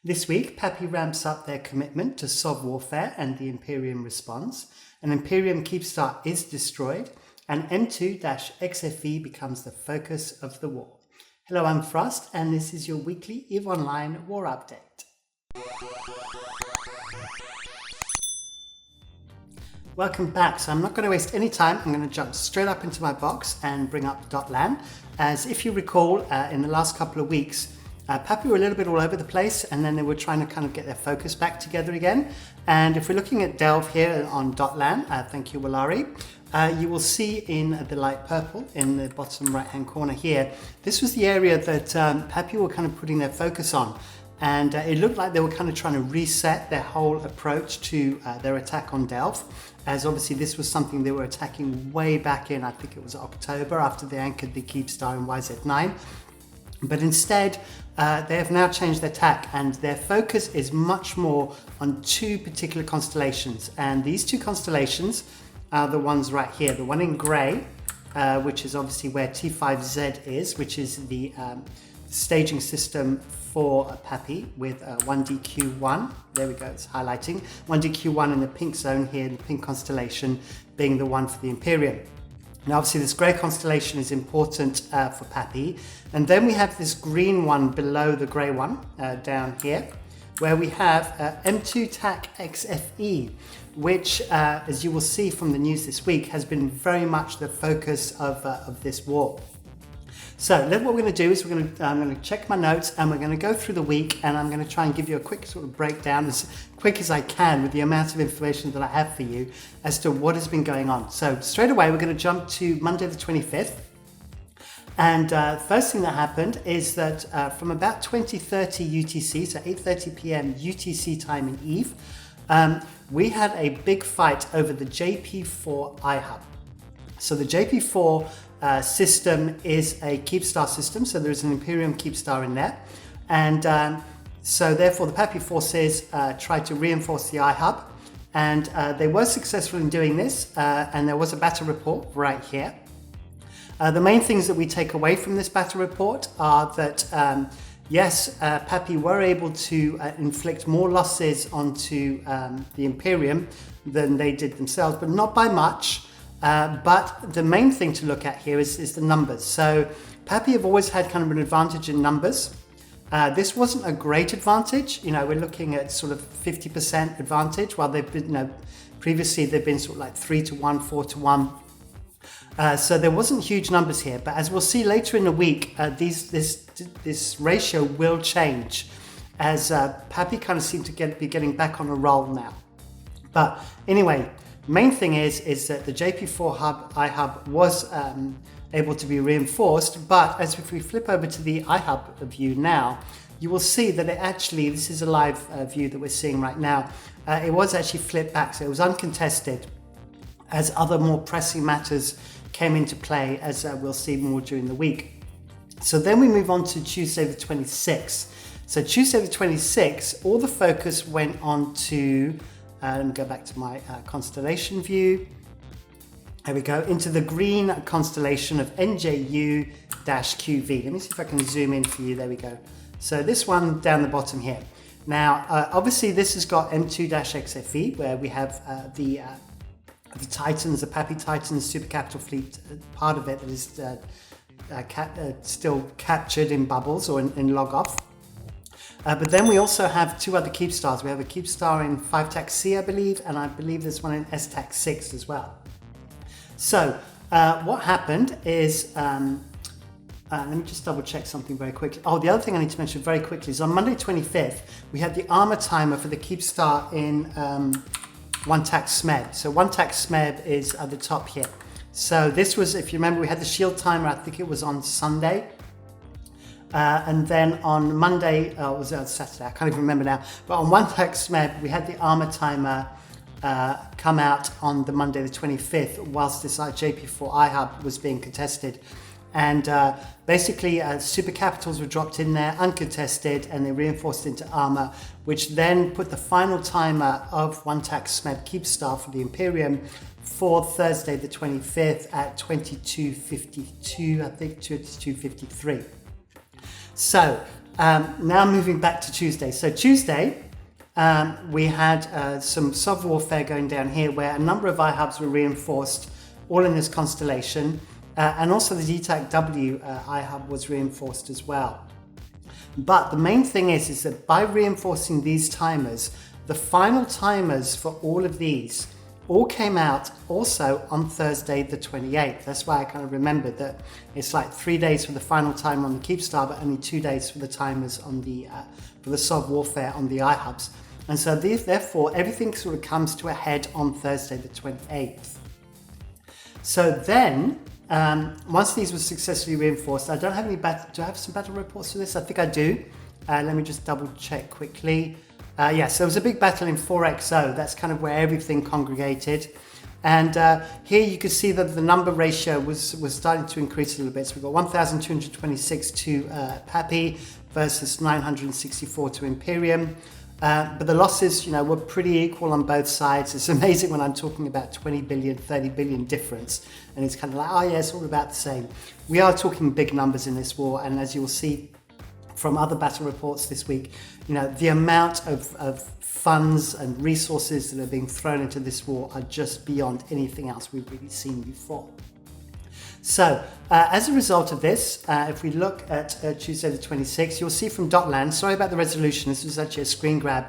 This week, PAPI ramps up their commitment to SOV warfare and the Imperium responds. An Imperium Keepstar is destroyed, and M2-XFE becomes the focus of the war. Hello, I'm Frost, and this is your weekly EVE Online War Update. Welcome back. So I'm not going to waste any time. I'm going to jump straight up into my box and bring up .lan. As if you recall, in the last couple of weeks, PAPI were a little bit all over the place, and then they were trying to kind of get their focus back together again. And if we're looking at Delve here on .lan, thank you, Walari, you will see in the light purple in the bottom right hand corner here, this was the area that PAPI were kind of putting their focus on. And it looked like they were kind of trying to reset their whole approach to their attack on Delve, as obviously this was something they were attacking way back in, I think it was October, after they anchored the Keepstar in YZ9. But instead, they have now changed their tack, and their focus is much more on two particular constellations. And these two constellations are the ones right here. The one in grey, which is obviously where T5Z is, which is the staging system for PAPI with 1DQ1. There we go, it's highlighting. 1DQ1 in the pink zone here, the pink constellation being the one for the Imperium. Now obviously this grey constellation is important for PAPI, and then we have this green one below the grey one down here, where we have M2-XFE, which as you will see from the news this week has been very much the focus of this war. So what we're going to do is I'm going to check my notes, and we're going to go through the week, and I'm going to try and give you a quick sort of breakdown as quick as I can with the amount of information that I have for you as to what has been going on. So straight away we're going to jump to Monday the 25th, and first thing that happened is that from about 20:30 UTC, so 8:30 p.m. UTC time in EVE, we had a big fight over the JP4 iHub. So the JP4 system is a Keepstar system, so there's an Imperium Keepstar in there, and so therefore the PAPI forces tried to reinforce the iHub, and they were successful in doing this, and there was a battle report right here. The main things that we take away from this battle report are that yes, PAPI were able to inflict more losses onto the Imperium than they did themselves, but not by much. But the main thing to look at here is the numbers. So PAPI have always had kind of an advantage in numbers. This wasn't a great advantage. You know, we're looking at sort of 50% advantage, while they've been, you know, previously they've been sort of like 3-1, 4-1. So there wasn't huge numbers here, but as we'll see later in the week, this ratio will change as PAPI kind of seem to be getting back on a roll now. But anyway, main thing is that the JP4 iHub was able to be reinforced, but as if we flip over to the iHub view now, you will see that it actually, this is a live view that we're seeing right now, it was actually flipped back, so it was uncontested as other more pressing matters came into play, as we'll see more during the week. So then we move on to Tuesday the 26th. So Tuesday the 26th, all the focus went on to let me go back to my constellation view. There we go, into the green constellation of NJU-QV. Let me see if I can zoom in for you. There we go. So this one down the bottom here. Now, obviously this has got M2-XFE, where we have the Titans, the PAPI Titans supercapital fleet, part of it that is still captured in bubbles or in log off. But then we also have two other Keepstars. We have a Keepstar in 5-TAC-C, I believe, and I believe there's one in S-TAC-6 as well. So what happened is, let me just double check something very quickly. Oh, the other thing I need to mention very quickly is on Monday 25th, we had the armor timer for the Keepstar in 1-TAC-SMEB. So 1-TAC-SMEB is at the top here. So this was, if you remember, we had the shield timer, I think it was on Sunday. And then on Monday, was it on Saturday? I can't even remember now. But on 1-TAC-SMEB, we had the armor timer come out on the Monday the 25th, whilst this JP4 iHub was being contested. And basically, supercapitals were dropped in there, uncontested, and they reinforced into armor, which then put the final timer of 1-TAC-SMEB Keepstar for the Imperium for Thursday the 25th at 22:52, I think 22:53. So now moving back to Tuesday. So Tuesday, we had some SOV warfare going down here where a number of iHubs were reinforced, all in this constellation. And also the DTAC-W iHub was reinforced as well. But the main thing is that by reinforcing these timers, the final timers for all of these all came out also on Thursday the 28th. That's why I kind of remembered that it's like 3 days for the final time on the Keepstar, but only 2 days for the timers on the for the SOV warfare on the iHubs. And so therefore everything sort of comes to a head on Thursday the 28th. So then, once these were successfully reinforced, I don't have any battle. Do I have some battle reports for this? I think I do. Let me just double check quickly. Yes, there was a big battle in 4XO. That's kind of where everything congregated. And here you can see that the number ratio was starting to increase a little bit. So we've got 1,226 to PAPI versus 964 to Imperium. But the losses, were pretty equal on both sides. It's amazing when I'm talking about 20 billion, 30 billion difference. And it's kind of like, oh yeah, it's all about the same. We are talking big numbers in this war. And as you will see from other battle reports this week, the amount of funds and resources that are being thrown into this war are just beyond anything else we've really seen before. So, as a result of this, if we look at Tuesday the 26th, you'll see from Dotland, sorry about the resolution, this was actually a screen grab,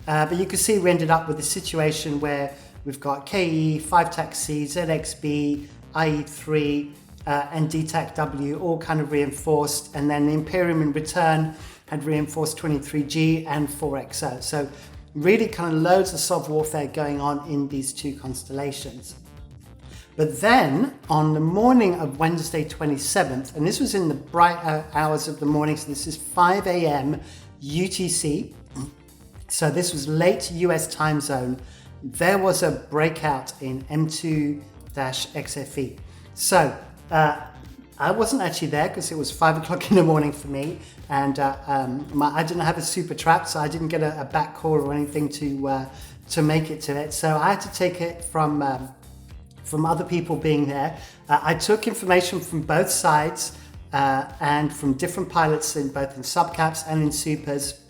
but you can see we ended up with a situation where we've got KE, 5-TAC-C, ZXB, IE3, and DTAC-W all kind of reinforced, and then the Imperium in return had reinforced 23G and 4XO. So really kind of loads of SOV warfare going on in these two constellations. But then on the morning of Wednesday 27th, and this was in the bright hours of the morning, so this is 5 a.m. UTC, so this was late US time zone, there was a breakout in M2-XFE. So I wasn't actually there because it was 5 o'clock in the morning for me, and I didn't have a super trap, so I didn't get a back call or anything to make it to it. So I had to take it from other people being there. I took information from both sides and from different pilots in both in subcaps and in supers.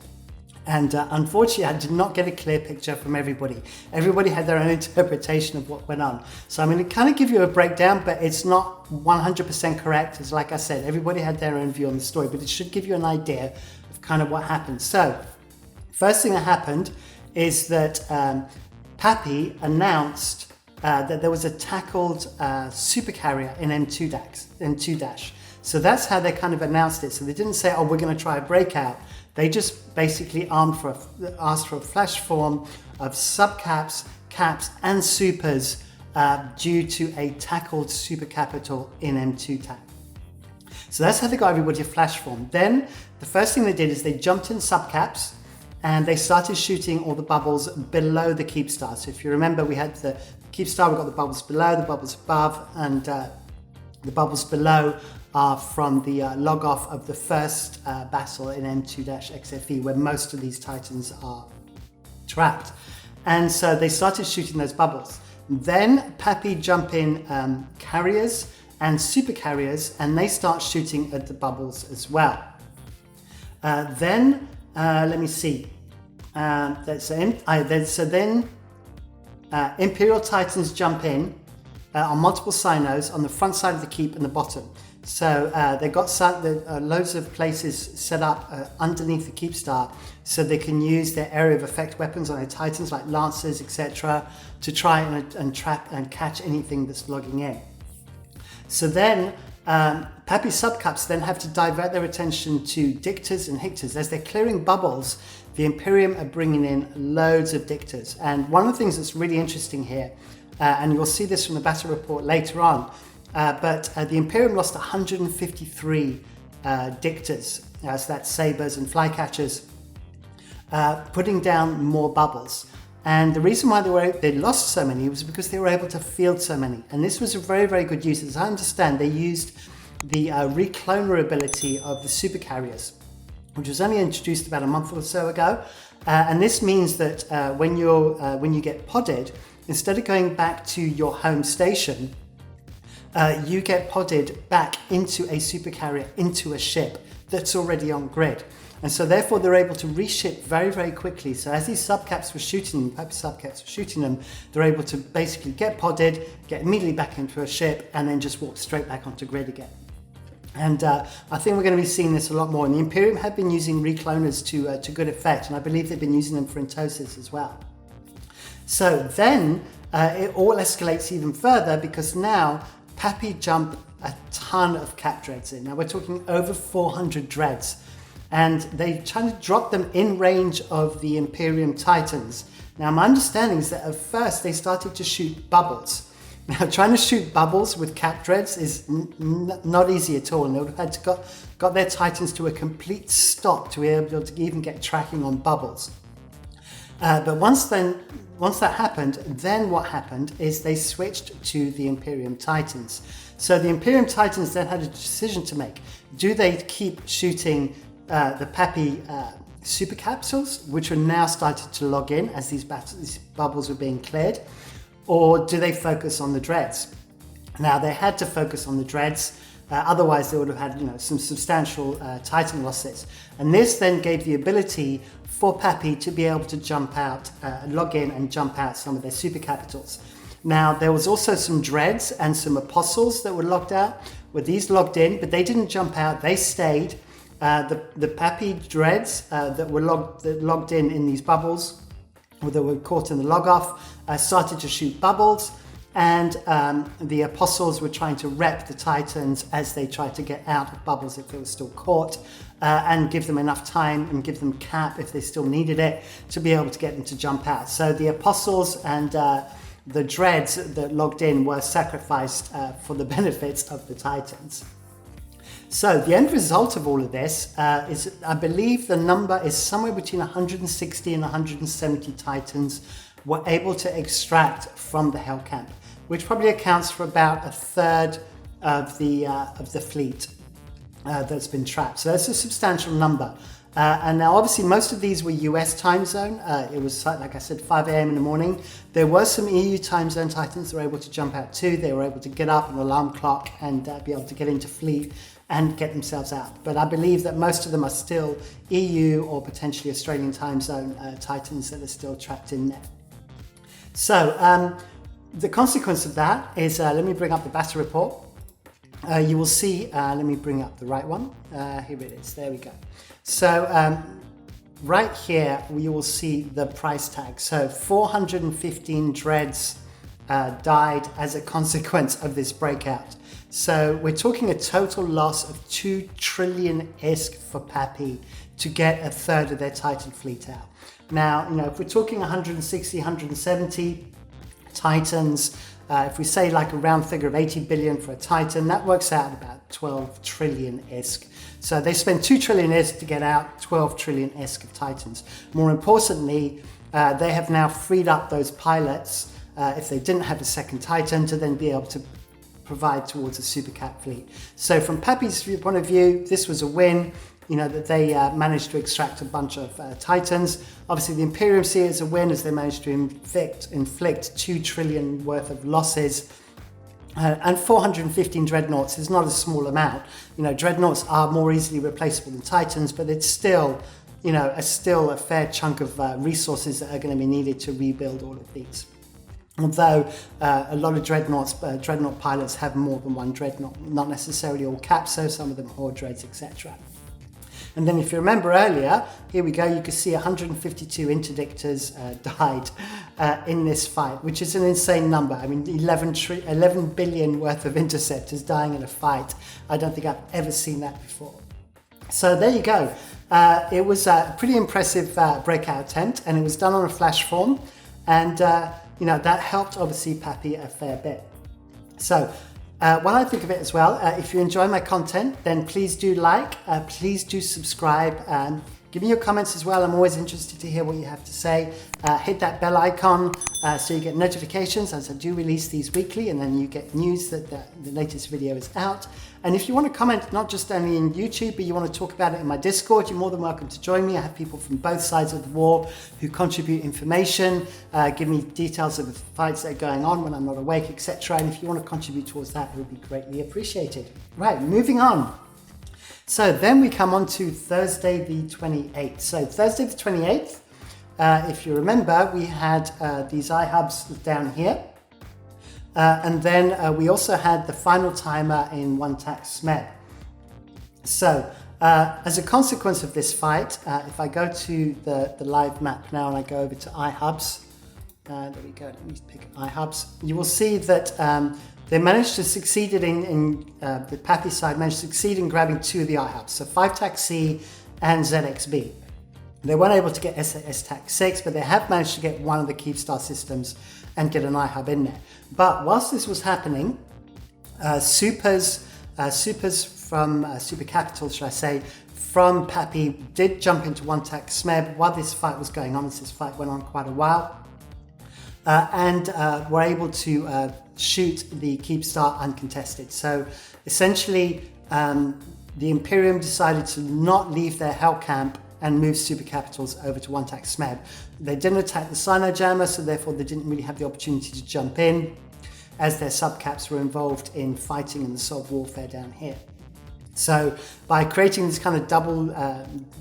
And unfortunately, I did not get a clear picture from everybody. Everybody had their own interpretation of what went on. So I'm going to kind of give you a breakdown, but it's not 100% correct. It's like I said, everybody had their own view on the story, but it should give you an idea of kind of what happened. So first thing that happened is that PAPI announced that there was a tackled supercarrier in M2-. So that's how they kind of announced it. So they didn't say, oh, we're going to try a breakout. They just basically asked for a flash form of subcaps, caps, and supers due to a tackled supercapital in M2-TAC. So that's how they got everybody a flash form. Then the first thing they did is they jumped in subcaps and they started shooting all the bubbles below the Keepstar. So if you remember, we had the Keepstar, we got the bubbles below, the bubbles above, and the bubbles below are from the log off of the first battle in M2-XFE, where most of these Titans are trapped. And so they started shooting those bubbles. Then PAPI jump in carriers and super carriers, and they start shooting at the bubbles as well. Then let me see. Imperial Titans jump in on multiple sinos on the front side of the keep and the bottom. So they got loads of places set up underneath the Keepstar so they can use their area of effect weapons on their Titans like Lancers, etc. to try and trap and catch anything that's logging in. So then PAPI subcaps then have to divert their attention to dictors and hictors. As they're clearing bubbles, the Imperium are bringing in loads of dictors. And one of the things that's really interesting here, and you'll see this from the battle report later on, but the Imperium lost 153 dictors, so that's sabers and flycatchers, putting down more bubbles. And the reason why they lost so many was because they were able to field so many. And this was a very, very good use. As I understand, they used the recloner ability of the supercarriers, which was only introduced about a month or so ago. And this means that when you get podded, instead of going back to your home station, you get podded back into a supercarrier, into a ship that's already on grid. And so therefore they're able to reship very, very quickly. So as these subcaps were shooting, PAPI subcaps were shooting them, they're able to basically get podded, get immediately back into a ship, and then just walk straight back onto grid again. And I think we're going to be seeing this a lot more. And the Imperium have been using recloners to good effect, and I believe they've been using them for Entosis as well. So then it all escalates even further, because now PAPI jump a ton of cap dreads in. Now we're talking over 400 dreads, and they try to drop them in range of the Imperium Titans. Now my understanding is that at first they started to shoot bubbles. Now trying to shoot bubbles with cap dreads is not easy at all, and they would have had to got their Titans to a complete stop to be able to even get tracking on bubbles. But once that happened, then what happened is they switched to the Imperium Titans. So the Imperium Titans then had a decision to make. Do they keep shooting the PAPI supercapitals, which are now started to log in as these bubbles were being cleared, or do they focus on the dreads? Now they had to focus on the dreads, otherwise they would have had some substantial Titan losses. And this then gave the ability for PAPI to be able to jump out, log in and jump out some of their supercapitals. Now there was also some dreads and some apostles that were logged out. Were these logged in, but they didn't jump out, they stayed. The PAPI dreads that were logged in these bubbles, or that were caught in the log off, started to shoot bubbles, and the apostles were trying to rep the Titans as they tried to get out of bubbles if they were still caught, and give them enough time and give them cap if they still needed it to be able to get them to jump out. So the apostles and the dreads that logged in were sacrificed for the benefits of the Titans. So the end result of all of this is, I believe the number is somewhere between 160 and 170 Titans were able to extract from the hellcamp, which probably accounts for about a third of the fleet that's been trapped. So that's a substantial number. And now obviously most of these were US time zone. It was, like I said, 5 a.m. in the morning. There were some EU time zone Titans that were able to jump out too. They were able to get up an alarm clock and be able to get into fleet and get themselves out. But I believe that most of them are still EU or potentially Australian time zone Titans that are still trapped in there. So the consequence of that is, let me bring up the battle report. You will see, let me bring up the right one. Here it is, there we go. So right here, you will see the price tag. So 415 dreads died as a consequence of this breakout. So we're talking a total loss of 2 trillion ISK for PAPI to get a third of their Titan fleet out. Now, if we're talking 160, 170 Titans, if we say like a round figure of 80 billion for a Titan, that works out about 12 trillion ISK. So they spend 2 trillion ISK to get out 12 trillion ISK of Titans. More importantly, they have now freed up those pilots, if they didn't have a second Titan, to then be able to provide towards a supercap fleet. So from PAPI's point of view, this was a win, that they managed to extract a bunch of Titans. Obviously the Imperium see it as a win as they managed to inflict 2 trillion worth of losses. And 415 dreadnoughts is not a small amount. Dreadnoughts are more easily replaceable than Titans, but it's still, a fair chunk of resources that are going to be needed to rebuild all of these. Although a lot of dreadnought pilots have more than one dreadnought, not necessarily all caps, so some of them horde dreads, etc. And then if you remember earlier, here we go, you can see 152 interdictors died in this fight, which is an insane number. I mean, 11 billion worth of interceptors dying in a fight. I don't think I've ever seen that before. So there you go. It was a pretty impressive breakout attempt, and it was done on a flash form. And that helped obviously PAPI a fair bit. So while I think of it as well, if you enjoy my content, then please do please do subscribe, and give me your comments as well. I'm always interested to hear what you have to say. Hit that bell icon so you get notifications as I do release these weekly, and then you get news that the latest video is out. And if you want to comment, not just only in YouTube, but you want to talk about it in my Discord, you're more than welcome to join me. I have people from both sides of the war who contribute information, give me details of the fights that are going on when I'm not awake, etc. And if you want to contribute towards that, it would be greatly appreciated. Right, moving on. So then we come on to Thursday the 28th. So Thursday the 28th, if you remember, we had these iHubs down here. And then we also had the final timer in 1-TAC-SMEB. So as a consequence of this fight, if I go to the live map now and I go over to iHubs, there we go, let me pick iHubs, you will see that they managed to succeed in the PAPI side managed to succeed in grabbing 2 of the iHubs, so 5-TAC-C and ZXB. They weren't able to get S-TAC-6, but they have managed to get one of the Keepstar systems and get an iHub in there. But whilst this was happening, supers from supercapital, should I say, from PAPI did jump into 1-TAC-SMEB while this fight was going on. This fight went on quite a while, and were able to shoot the Keepstar uncontested. So essentially, the Imperium decided to not leave their hellcamp and move supercapitals over to 1-TAC-SMEB. They didn't attack the Sino-Jammer, so therefore they didn't really have the opportunity to jump in, as their subcaps were involved in fighting in the SOV warfare down here. So by creating this kind of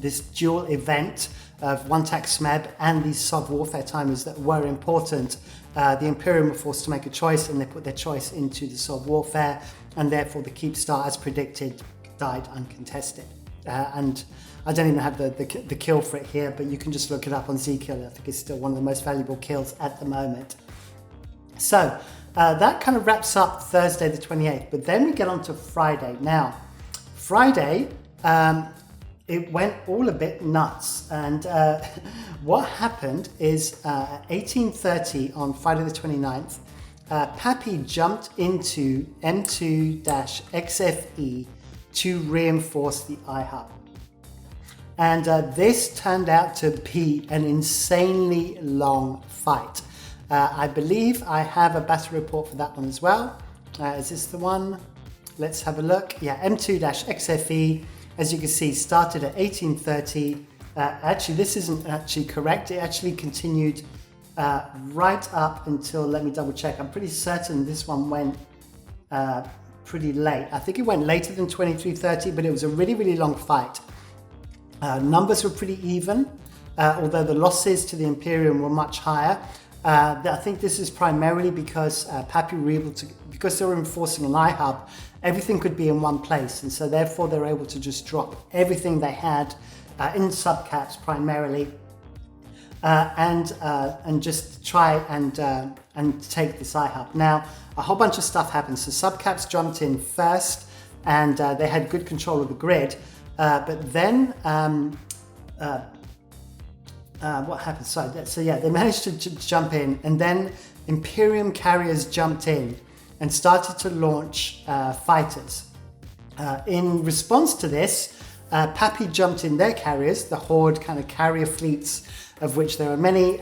this dual event of 1-TAC-SMEB and these SOV warfare timers that were important, the Imperium were forced to make a choice, and they put their choice into the SOV warfare, and therefore the Keepstar, as predicted, died uncontested. And I don't even have the kill for it here, but you can just look it up on Zkill. I think it's still one of the most valuable kills at the moment. So that kind of wraps up Thursday the 28th, but then we get on to Friday. Now, Friday, it went all a bit nuts, and what happened is at 18:30 on Friday the 29th, PAPI jumped into M2-XFE to reinforce the iHub. And this turned out to be an insanely long fight. I believe I have a battle report for that one as well. Is this the one? Let's have a look. Yeah, M2-XFE, as you can see, started at 18:30. Actually, this isn't actually correct. It actually continued right up until, let me double check. I'm pretty certain this one went pretty late. I think it went later than 23:30, but it was a really, really long fight. Numbers were pretty even, although the losses to the Imperium were much higher. I think this is primarily because PAPI were able to, because they were enforcing an iHub, everything could be in one place, and so therefore they were able to just drop everything they had in subcaps primarily, and just try and take this iHub. Now, a whole bunch of stuff happened. So subcaps jumped in first, and they had good control of the grid. But then, what happened? So yeah, they managed to jump in, and then Imperium carriers jumped in and started to launch fighters. In response to this, PAPI jumped in their carriers, the Horde kind of carrier fleets, of which there are many,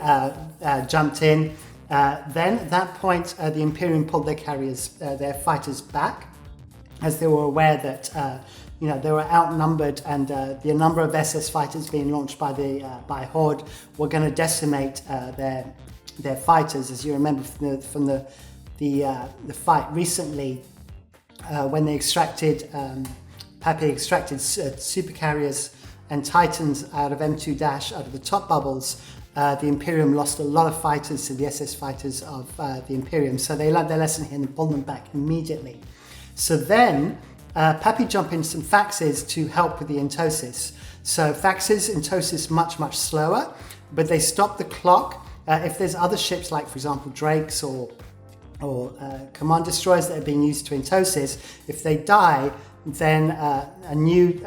jumped in. Then at that point, the Imperium pulled their carriers, their fighters back, as they were aware that they were outnumbered, and the number of SS fighters being launched by Horde were going to decimate their fighters. As you remember from the fight recently, when they extracted PAPI extracted super carriers and Titans out of M2 out of the top bubbles, the Imperium lost a lot of fighters to the SS fighters of the Imperium, so they learned their lesson here and pulled them back immediately. So then PAPI jump in some faxes to help with the entosis. So faxes, entosis much slower, but they stop the clock. If there's other ships like, for example, Drakes or command destroyers that are being used to entosis, if they die, then a new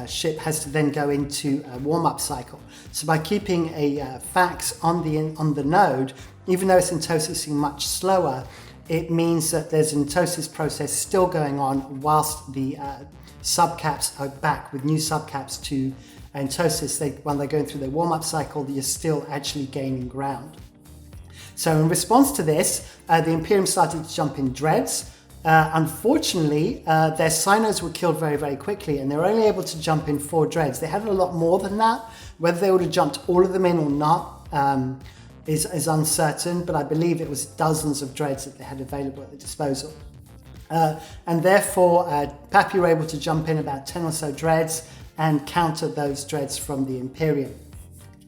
ship has to then go into a warm-up cycle. So by keeping a fax on the node, even though it's entosising much slower, it means that there's an entosis process still going on whilst the subcaps are back with new subcaps to entosis. When they're going through their warm-up cycle, you're still actually gaining ground. So in response to this, the Imperium started to jump in dreads. Unfortunately, their Sinos were killed very, very quickly, and they were only able to jump in 4 dreads. They had a lot more than that. Whether they would have jumped all of them in or not is uncertain, but I believe it was dozens of dreads that they had available at their disposal. And therefore, PAPI were able to jump in about 10 or so dreads and counter those dreads from the Imperium.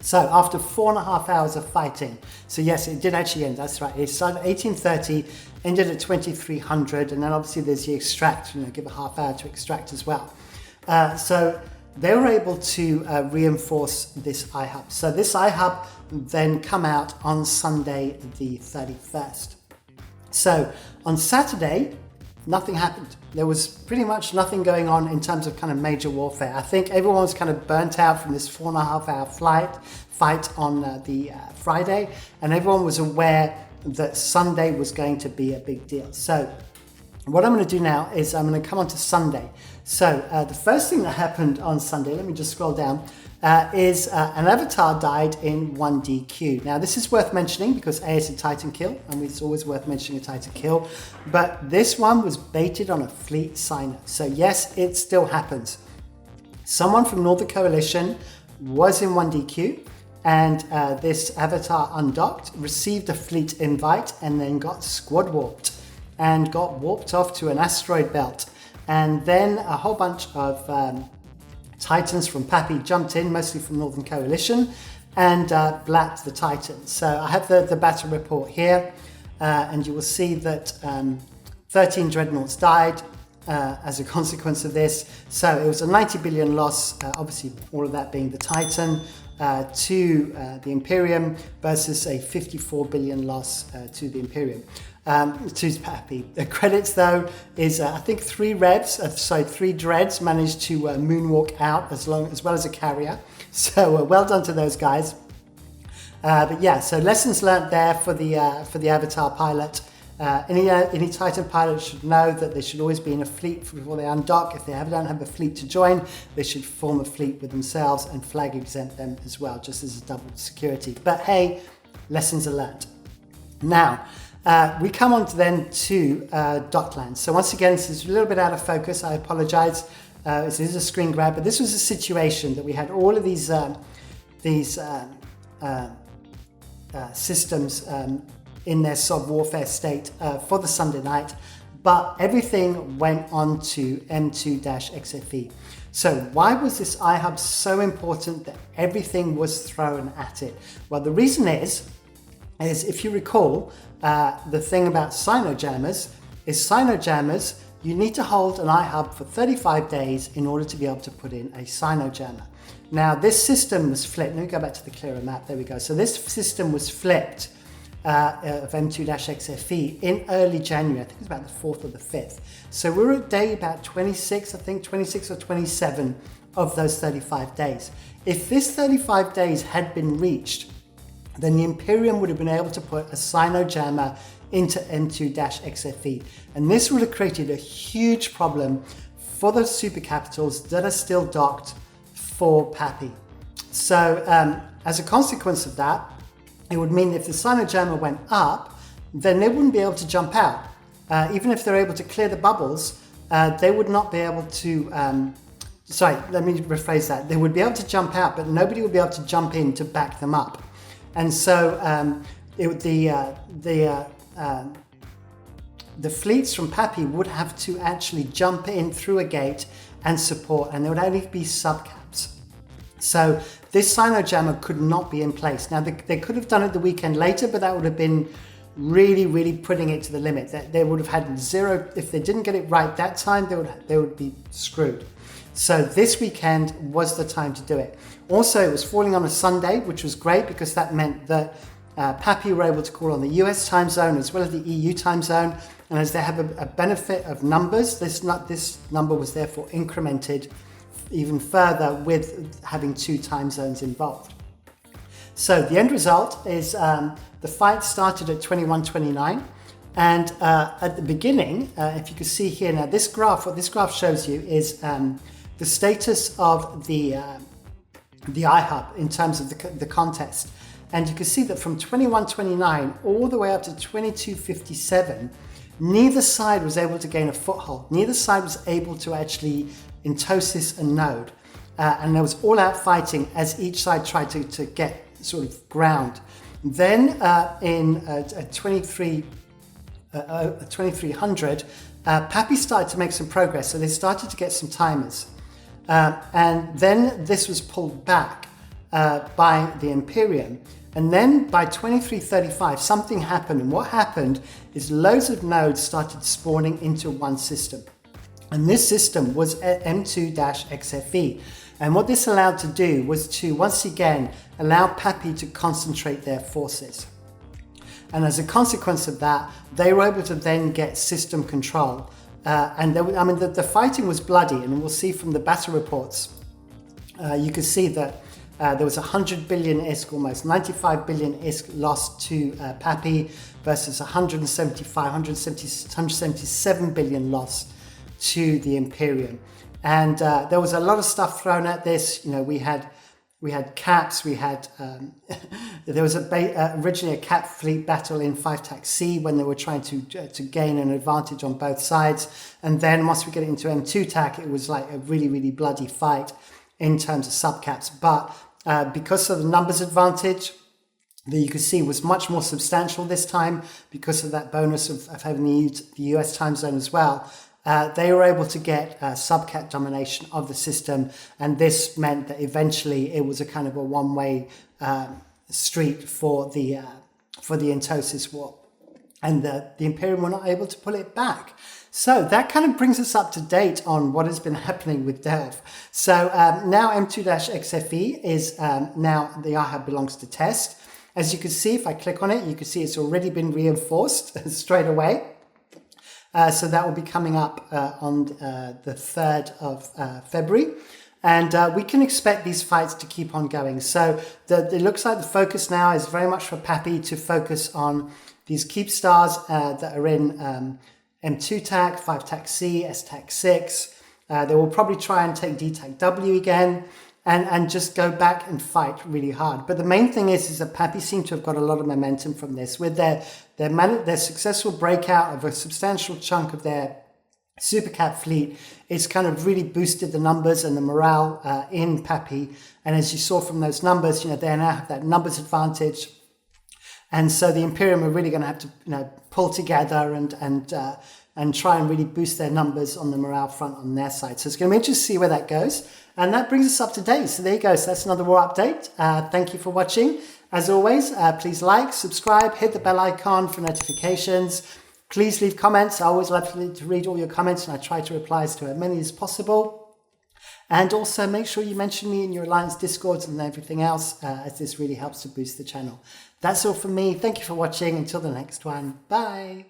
So after 4.5 hours of fighting, so yes, it did actually end, that's right. It started at 1830, ended at 2300, and then obviously there's the extract, give a half hour to extract as well. So they were able to reinforce this iHub. So this iHub then come out on Sunday the 31st. So on Saturday, nothing happened. There was pretty much nothing going on in terms of kind of major warfare. I think everyone was kind of burnt out from this 4.5 hour fight on the Friday, and everyone was aware that Sunday was going to be a big deal. So what I'm going to do now is I'm going to come on to Sunday. So the first thing that happened on Sunday, let me just scroll down, is an avatar died in 1DQ. Now this is worth mentioning because A, it's a Titan kill, and it's always worth mentioning a Titan kill, but this one was baited on a fleet signer. So yes, it still happens. Someone from Northern Coalition was in 1DQ, and this avatar undocked, received a fleet invite, and then got squad warped and got warped off to an asteroid belt. And then a whole bunch of Titans from PAPI jumped in, mostly from Northern Coalition, and blapped the Titans. So I have the battle report here, and you will see that 13 dreadnoughts died as a consequence of this. So it was a 90 billion loss, obviously all of that being the Titan, to the Imperium versus a 54 billion loss to the Imperium. To PAPI. The credits though is I think 3 dreads managed to moonwalk out as well as a carrier. So well done to those guys. But yeah, so lessons learned there for the avatar pilot. Any Titan pilot should know that they should always be in a fleet before they undock. If they don't have a fleet to join, they should form a fleet with themselves and flag exempt them as well, just as a double security. But hey, lessons are learned. Now, we come on then to Docklands. So once again, this is a little bit out of focus. I apologize. This is a screen grab, but this was a situation that we had all of these systems in their SOV warfare state for the Sunday night, but everything went on to M2-XFE. So why was this iHub so important that everything was thrown at it? Well, the reason is if you recall, the thing about Sinojammers is you need to hold an iHub for 35 days in order to be able to put in a Sinojammer. Now this system was flipped. Let me go back to the clearer map. There we go. So this system was flipped of M2-XFE in early January. I think it was about the 4th or the 5th. So we were at day about 26, I think 26 or 27 of those 35 days. If this 35 days had been reached, then the Imperium would have been able to put a Sinojammer into M2-XFE. And this would have created a huge problem for the supercapitals that are still docked for PAPI. So as a consequence of that, it would mean if the Sinojammer went up, then they wouldn't be able to jump out. Even if they're able to clear the bubbles, they would not be able to, sorry, let me rephrase that. They would be able to jump out, but nobody would be able to jump in to back them up. And so the fleets from PAPI would have to actually jump in through a gate and support, and there would only be subcaps. So this Sinojammer could not be in place. Now they could have done it the weekend later, but that would have been really, really putting it to the limit. They would have had zero, if they didn't get it right that time, they would be screwed. So this weekend was the time to do it. Also, it was falling on a Sunday, which was great because that meant that PAPI were able to call on the US time zone as well as the EU time zone. And as they have a benefit of numbers, this number was therefore incremented even further with having 2 time zones involved. So the end result is the fight started at 21:29. And at the beginning, if you can see here now, this graph, what this graph shows you is the status of the iHub in terms of the contest. And you can see that from 21:29 all the way up to 22:57, neither side was able to gain a foothold. Neither side was able to actually entosis a node. And there was all out fighting as each side tried to get sort of ground. Then in 2300, PAPI started to make some progress, so they started to get some timers. And then this was pulled back by the Imperium. And then by 2335, something happened. And what happened is loads of nodes started spawning into one system. And this system was M2-XFE. And what this allowed to do was to, once again, allow PAPI to concentrate their forces. And as a consequence of that, they were able to then get system control. And the fighting was bloody, and we'll see from the battle reports, you can see that there was 100 billion ISK, almost 95 billion ISK lost to PAPI versus 177 billion lost to the Imperium. And there was a lot of stuff thrown at this. You know, we had caps, we had, there was originally a cap fleet battle in 5-TAC-C when they were trying to gain an advantage on both sides. And then once we get into M2-TAC, it was like a really, really bloody fight in terms of subcaps. But because of the numbers advantage that you could see was much more substantial this time, because of that bonus of having the US time zone as well, they were able to get subcat domination of the system, and this meant that eventually it was a kind of a one-way street for the Entosis war, and the Imperium were not able to pull it back. So that kind of brings us up to date on what has been happening with Delve. So now M2-XFE is now the IHUB belongs to test. As you can see, if I click on it, you can see it's already been reinforced straight away. So that will be coming up on the 3rd of February. And we can expect these fights to keep on going. So it looks like the focus now is very much for PAPI to focus on these Keepstars that are in M2-TAC, 5-TAC-C, S-TAC-6. They will probably try and take D-TAC-W again and just go back and fight really hard. But the main thing is that PAPI seem to have got a lot of momentum from this. With their successful breakout of a substantial chunk of their supercap fleet, it's kind of really boosted the numbers and the morale in PAPI. And as you saw from those numbers, you know, they now have that numbers advantage. And so the Imperium are really going to have to, you know, pull together and try and really boost their numbers on the morale front on their side. So it's going to be interesting to see where that goes. And that brings us up to date. So there you go. So that's another war update. Thank you for watching. As always, please like, subscribe, hit the bell icon for notifications. Please leave comments. I always love to read all your comments, and I try to reply to as many as possible. And also make sure you mention me in your Alliance Discords and everything else, as this really helps to boost the channel. That's all from me. Thank you for watching. Until the next one. Bye.